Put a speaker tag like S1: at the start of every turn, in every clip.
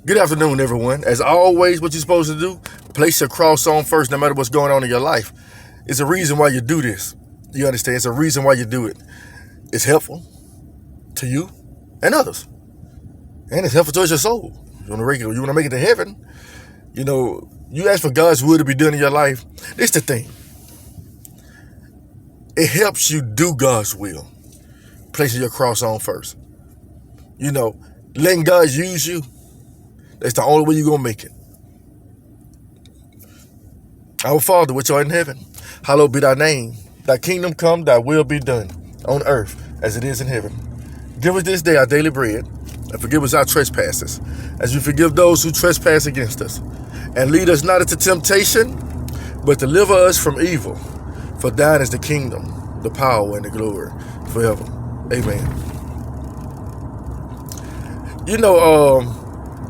S1: Good afternoon, everyone. As always, what you're supposed to do, place your cross on first, no matter what's going on in your life. It's a reason why you do this. You understand? It's a reason why you do it. It's helpful to you and others. And it's helpful towards your soul. You want to make it to heaven. You ask for God's will to be done in your life. This the thing. It helps you do God's will. Placing your cross on first. Letting God use you. That's the only way you're going to make it. Our Father, which art in heaven, hallowed be thy name. Thy kingdom come, thy will be done on earth as it is in heaven. Give us this day our daily bread, and forgive us our trespasses, as we forgive those who trespass against us. And lead us not into temptation, but deliver us from evil. For thine is the kingdom, the power, and the glory forever. Amen.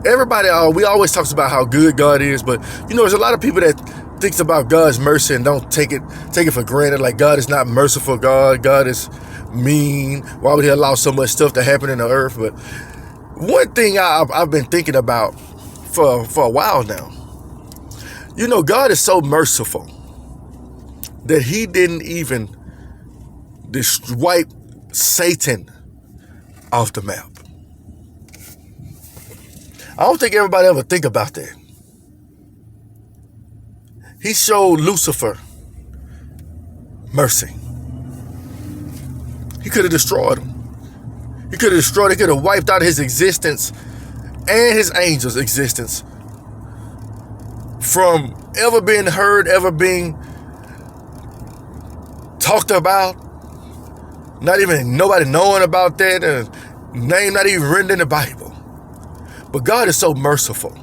S1: Everybody, we always talks about how good God is, but there's a lot of people that thinks about God's mercy and don't take it for granted. Like God is not merciful. God is mean. Why would He allow so much stuff to happen in the earth? But one thing I've been thinking about for a while now. God is so merciful that He didn't even wipe Satan off the map. I don't think everybody ever think about that. He showed Lucifer mercy. He could have destroyed him. He could have wiped out his existence and his angels' existence from ever being heard, ever being talked about. Not even nobody knowing about that. Name not even written in the Bible. But God is so merciful.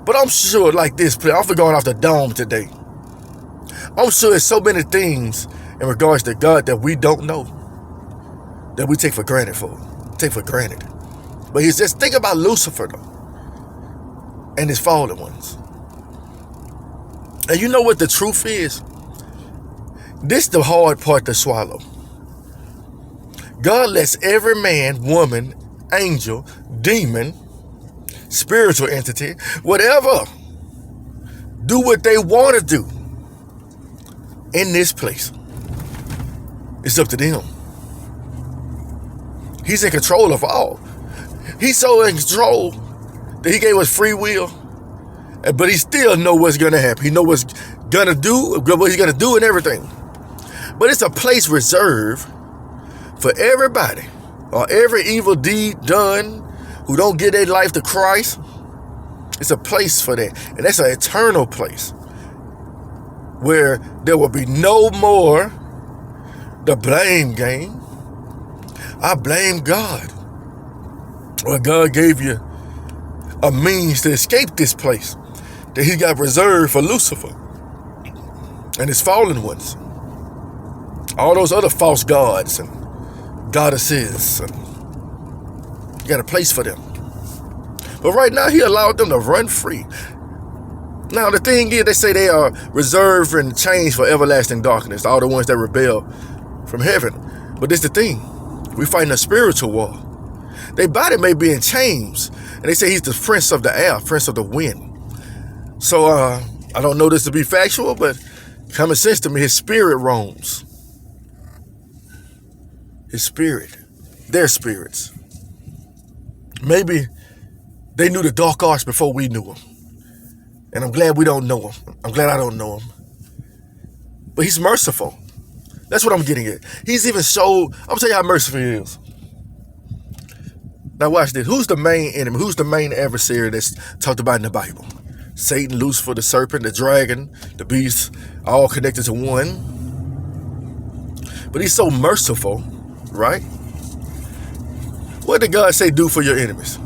S1: But I'm sure like this, I'm going off the dome today. I'm sure there's so many things in regards to God that we don't know, that we take for granted. But He's just think about Lucifer though, and his fallen ones. And you know what the truth is? This is the hard part to swallow. God lets every man, woman, angel, demon, spiritual entity, whatever, do what they want to do in this place. It's up to them. He's in control of all. He's so in control that He gave us free will, but He still knows what's going to happen. He knows what's going to do, what He's going to do and everything. But it's a place reserved for everybody or every evil deed done who don't give their life to Christ. It's a place for that. And that's an eternal place where there will be no more the blame game. I blame God. Well, God gave you a means to escape this place that He got reserved for Lucifer and his fallen ones. All those other false gods and goddesses. You got a place for them. But right now, He allowed them to run free. Now, the thing is, they say they are reserved and changed for everlasting darkness, all the ones that rebel from heaven. But this is the thing. We're fighting a spiritual war. Their body may be in chains. And they say He's the prince of the air, prince of the wind. So, I don't know this to be factual, but common sense to me, His spirit roams. His spirit. Their spirits. Maybe they knew the dark arts before we knew them. And I'm glad we don't know Him. I'm glad I don't know Him. But He's merciful. That's what I'm getting at. He's even showed, I'm going to tell you how merciful He is. Now watch this. Who's the main enemy? Who's the main adversary that's talked about in the Bible? Satan, Lucifer, the serpent, the dragon, the beast, all connected to one. But He's so merciful, right? What did God say do for your enemies?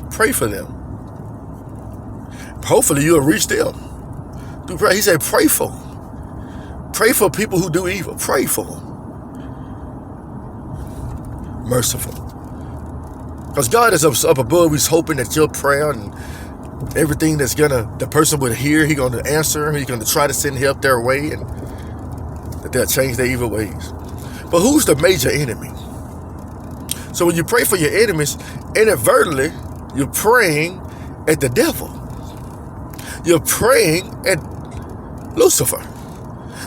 S1: Pray for them. Hopefully you'll reach them. He said pray for them. Pray for people who do evil. Pray for them. Merciful. Because God is up above. He's hoping that your prayer and everything the person would hear, He's going to answer. He's going to try to send help their way and that they'll change their evil ways. But who's the major enemy? So when you pray for your enemies, inadvertently, you're praying at the devil. You're praying at Lucifer.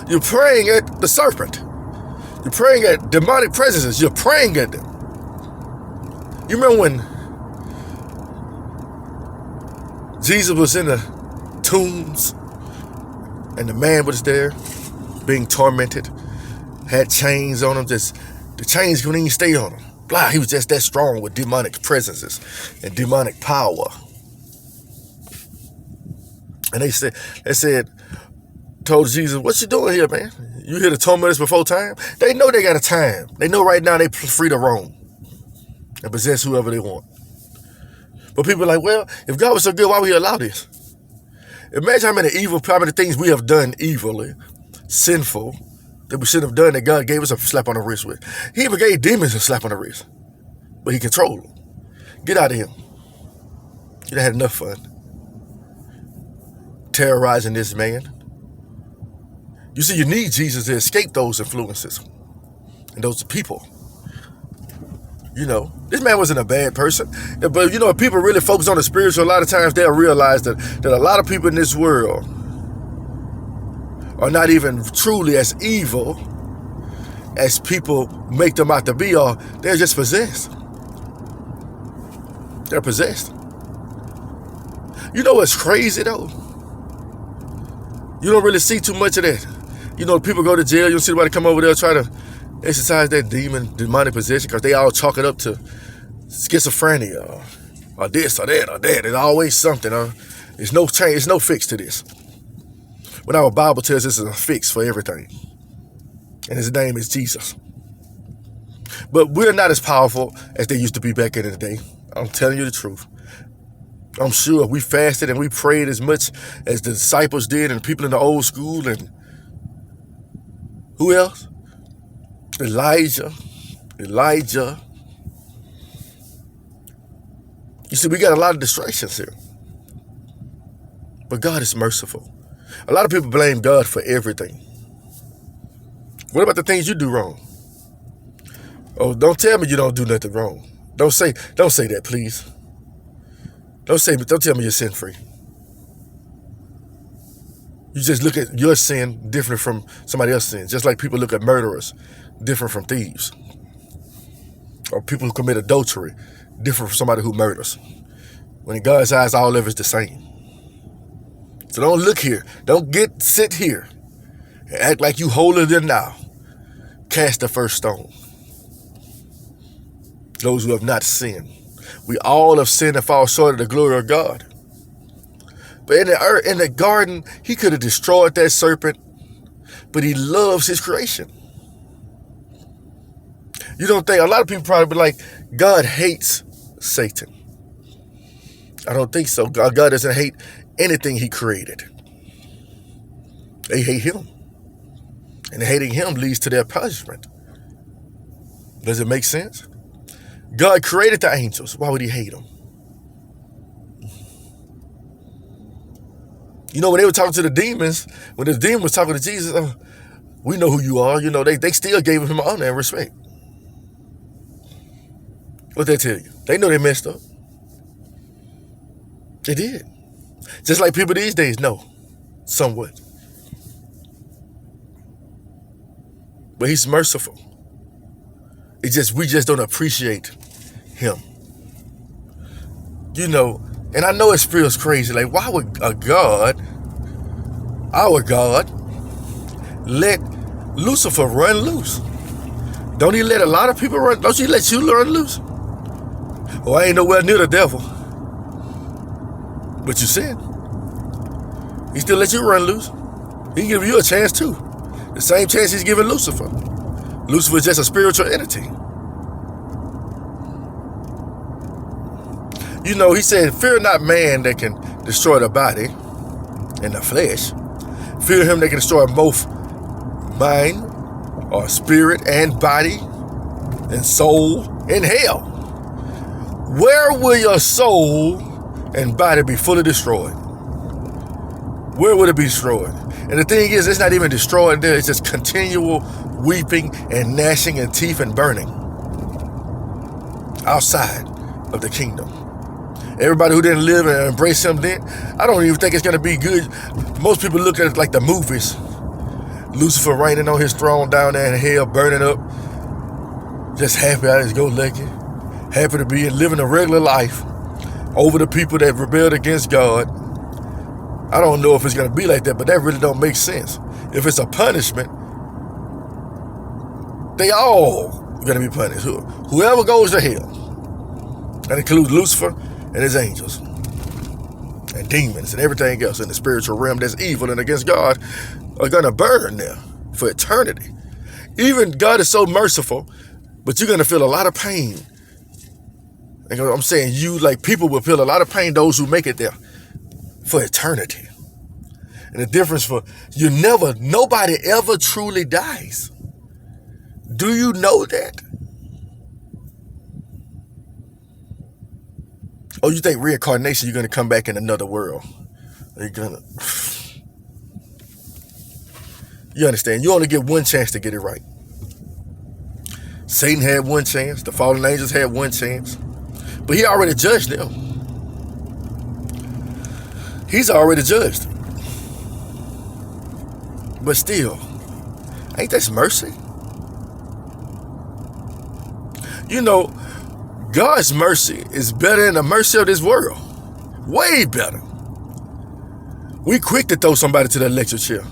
S1: You're praying at the serpent. You're praying at demonic presences. You're praying at them. You remember when Jesus was in the tombs and the man was there being tormented, had chains on him, just the chains couldn't even stay on him. Blah, he was just that strong with demonic presences and demonic power. And they said, told Jesus, what you doing here, man? You here to torment us before time? They know they got a time. They know right now they free to roam and possess whoever they want. But people are like, well, if God was so good, why would he allow this? Imagine how many things we have done evilly, sinful, that we shouldn't have done, that God gave us a slap on the wrist with. He even gave demons a slap on the wrist. But he controlled them. Get out of here. You done had enough fun terrorizing this man. You see, you need Jesus to escape those influences and those people. You know, this man wasn't a bad person. But, you know, if people really focus on the spiritual, a lot of times they'll realize that a lot of people in this world are not even truly as evil as people make them out to be, or they're just possessed. They're possessed. You know what's crazy, though? You don't really see too much of that. You know, people go to jail, you don't see anybody come over there try to exercise that demonic possession because they all chalk it up to schizophrenia or this or that or that. There's always something. There's no change. There's no fix to this. When our Bible tells us there's a fix for everything. And his name is Jesus. But we're not as powerful as they used to be back in the day. I'm telling you the truth. I'm sure we fasted and we prayed as much as the disciples did and people in the old school and who else? Elijah. You see, we got a lot of distractions here. But God is merciful. A lot of people blame God for everything. What about the things you do wrong? Oh, don't tell me you don't do nothing wrong. Don't say that, please. Don't tell me you're sin-free. You just look at your sin different from somebody else's sin. Just like people look at murderers different from thieves. Or people who commit adultery different from somebody who murders. When in God's eyes, all of it's the same. So don't look here. Don't sit here and act like you holier than thou. Cast the first stone. Those who have not sinned. We all have sinned and fall short of the glory of God. But in the garden, he could have destroyed that serpent, but he loves his creation. You don't think, a lot of people probably be like, God hates Satan. I don't think so. God doesn't hate anything he created. They hate him. And hating him leads to their punishment. Does it make sense? God created the angels. Why would he hate them? You know, when they were talking to the demons, when the demon was talking to Jesus, we know who you are. You know, they still gave him honor and respect. What they tell you? They know they messed up. They did. Just like people these days know, somewhat. But he's merciful. We just don't appreciate him. You know, and I know it feels crazy. Like, why would our God, let Lucifer run loose? Don't he let a lot of people run? Don't he let you run loose? Oh, I ain't nowhere near the devil. But you sin. He still let you run loose. He give you a chance too. The same chance he's giving Lucifer. Lucifer is just a spiritual entity. You know, he said, fear not man that can destroy the body and the flesh. Fear him that can destroy both mind or spirit and body and soul in hell. Where will your soul and body be fully destroyed? Where would it be destroyed? And the thing is, it's not even destroyed there. It's just continual weeping and gnashing of teeth and burning. outside of the kingdom. Everybody who didn't live and embrace him then, I don't even think it's going to be good. Most people look at it like the movies. Lucifer reigning on his throne down there in hell, burning up. Just happy I just go lucky. Happy to be living a regular life over the people that rebelled against God. I don't know if it's going to be like that, but that really don't make sense. If it's a punishment, they all going to be punished. Whoever goes to hell. That includes Lucifer and his angels and demons and everything else in the spiritual realm that's evil and against God are going to burn there for eternity. Even God is so merciful, but you're going to feel a lot of pain. And I'm saying people will feel a lot of pain, those who make it there, for eternity. And the difference nobody ever truly dies. Do you know that? Oh, you think reincarnation, you're going to come back in another world? You understand? You only get one chance to get it right. Satan had one chance. The fallen angels had one chance. But he already judged them. He's already judged. But still, ain't that mercy? You know, God's mercy is better than the mercy of this world. Way better. We quick to throw somebody to the electric chair.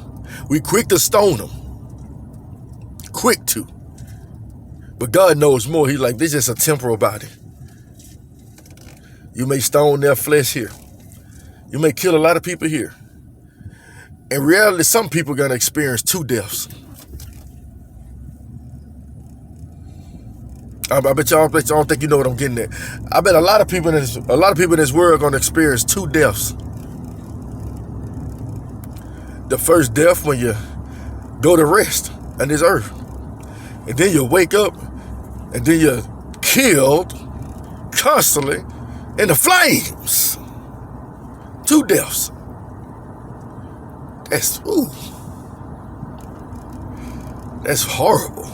S1: We quick to stone them. Quick to. But God knows more. He's like, this is just a temporal body. You may stone their flesh here. You may kill a lot of people here. In reality, some people are going to experience 2 deaths. I bet y'all don't think you know what I'm getting at. I bet a lot of people in this world are going to experience 2 deaths. The first death when you go to rest on this earth. And then you wake up and then you're killed constantly in the flames. 2 deaths. That's horrible.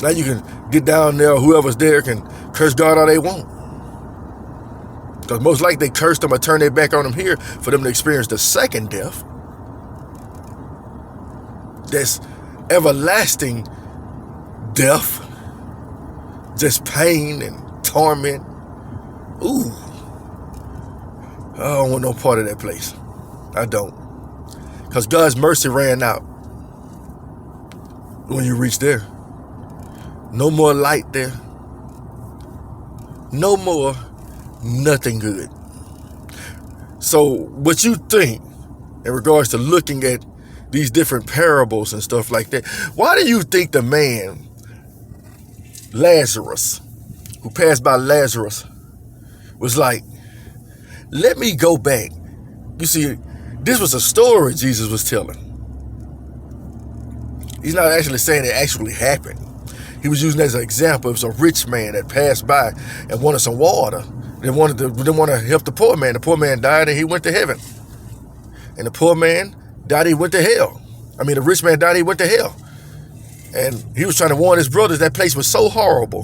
S1: Now you can get down there, whoever's there can curse God all they want. Because most likely they cursed them or turned their back on them here for them to experience the second death. That's everlasting death. Just pain and torment. Ooh. I don't want no part of that place. I don't. Because God's mercy ran out when you reach there. No more light there. No more nothing good. So what you think in regards to looking at these different parables and stuff like that, why do you think the man, Lazarus, who passed by Lazarus, was like, let me go back? You see, this was a story Jesus was telling. He's not actually saying it actually happened. He was using it as an example. It was a rich man that passed by and wanted some water. They wanted to help the poor man. The poor man died and he went to heaven. And the poor man died, he went to hell. The rich man died, he went to hell. And he was trying to warn his brothers that place was so horrible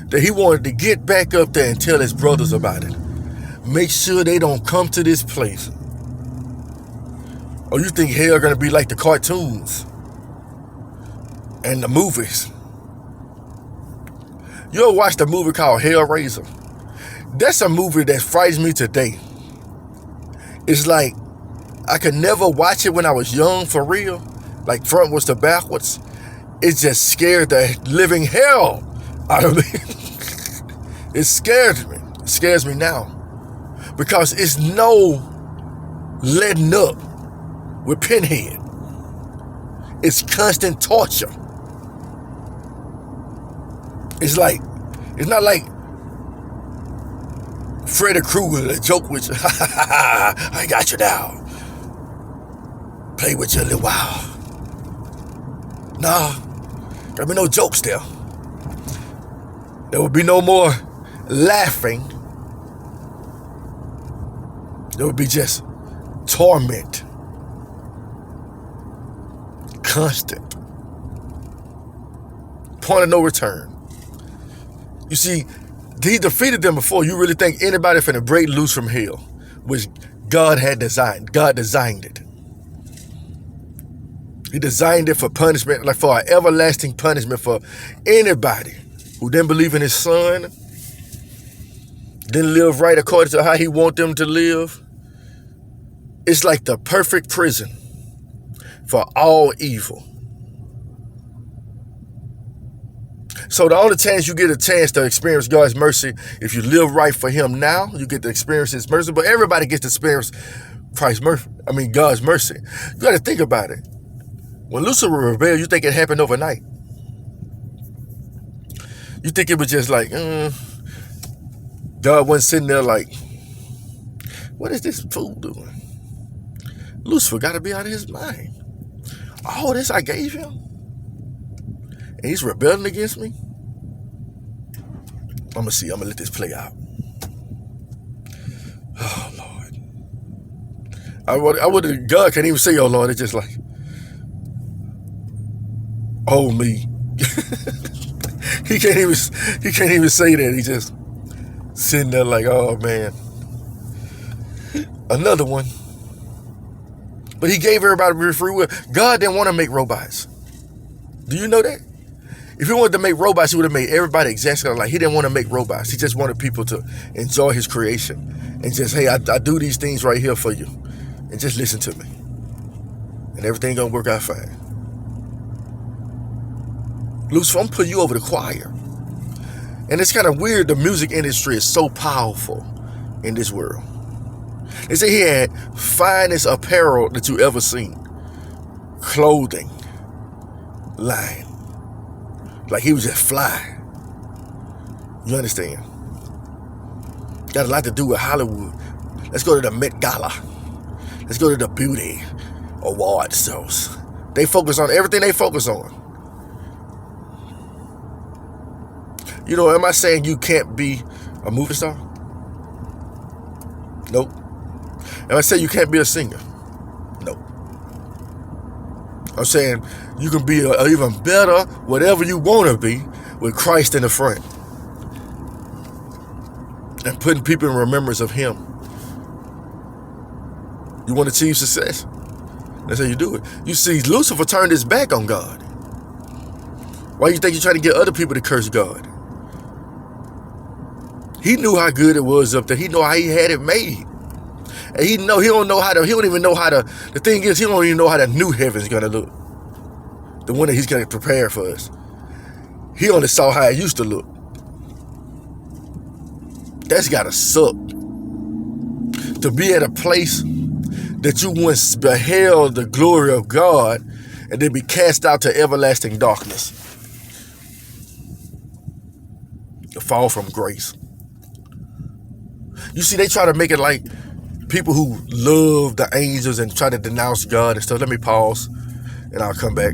S1: that he wanted to get back up there and tell his brothers about it. Make sure they don't come to this place. Or you think hell going to be like the cartoons and the movies? You ever watched a movie called Hellraiser? That's a movie that frightens me today. It's like I could never watch it when I was young for real, like frontwards to backwards. It just scared the living hell out of me. It scared me. It scares me now because it's no letting up with Pinhead. It's constant torture. It's not like Freddy Krueger, a joke with you. I got you now. Play with you a little while. Nah, there'll be no jokes there. There will be no more laughing. There will be just torment. Constant point of no return. You see, he defeated them before. You really think anybody finna break loose from hell, which God had designed. God designed it. He designed it for punishment, like for an everlasting punishment for anybody who didn't believe in his son, didn't live right according to how he want them to live. It's like the perfect prison for all evil. So the only chance you get a chance to experience God's mercy, if you live right for him now, you get to experience his mercy. But everybody gets to experience God's mercy. You got to think about it. When Lucifer rebelled, you think it happened overnight. You think it was just like, God wasn't sitting there like, what is this fool doing? Lucifer got to be out of his mind. All this I gave him, and he's rebelling against me. I'm going to let this play out. Oh, Lord. God can't even say, oh, Lord. It's just like, oh, me. He can't even say that. He just sitting there like, oh, man. Another one. But he gave everybody free will. God didn't want to make robots. Do you know that? If he wanted to make robots, he would have made everybody exactly like. He didn't want to make robots. He just wanted people to enjoy his creation. And just, hey, I do these things right here for you. And just listen to me. And everything going to work out fine. Lucifer, I'm putting you over the choir. And it's kind of weird. The music industry is so powerful in this world. They say he had finest apparel that you ever seen. Clothing line. Like he was just fly. You understand? Got a lot to do with Hollywood. Let's go to the Met Gala. Let's go to the beauty award shows. They focus on everything they focus on. You know, am I saying you can't be a movie star? Nope. Am I saying you can't be a singer? Nope. I'm saying you can be a even better, whatever you want to be, with Christ in the front. And putting people in remembrance of him. You want to achieve success? That's how you do it. You see, Lucifer turned his back on God. Why do you think you're trying to get other people to curse God? He knew how good it was up there. He knew how he had it made. And he don't even know how the thing is, he don't even know how the new heaven's going to look. The one that he's going to prepare for us. He only saw how it used to look. That's got to suck. To be at a place that you once beheld the glory of God and then be cast out to everlasting darkness. The fall from grace. You see, they try to make it like people who love the angels and try to denounce God and stuff. Let me pause and I'll come back.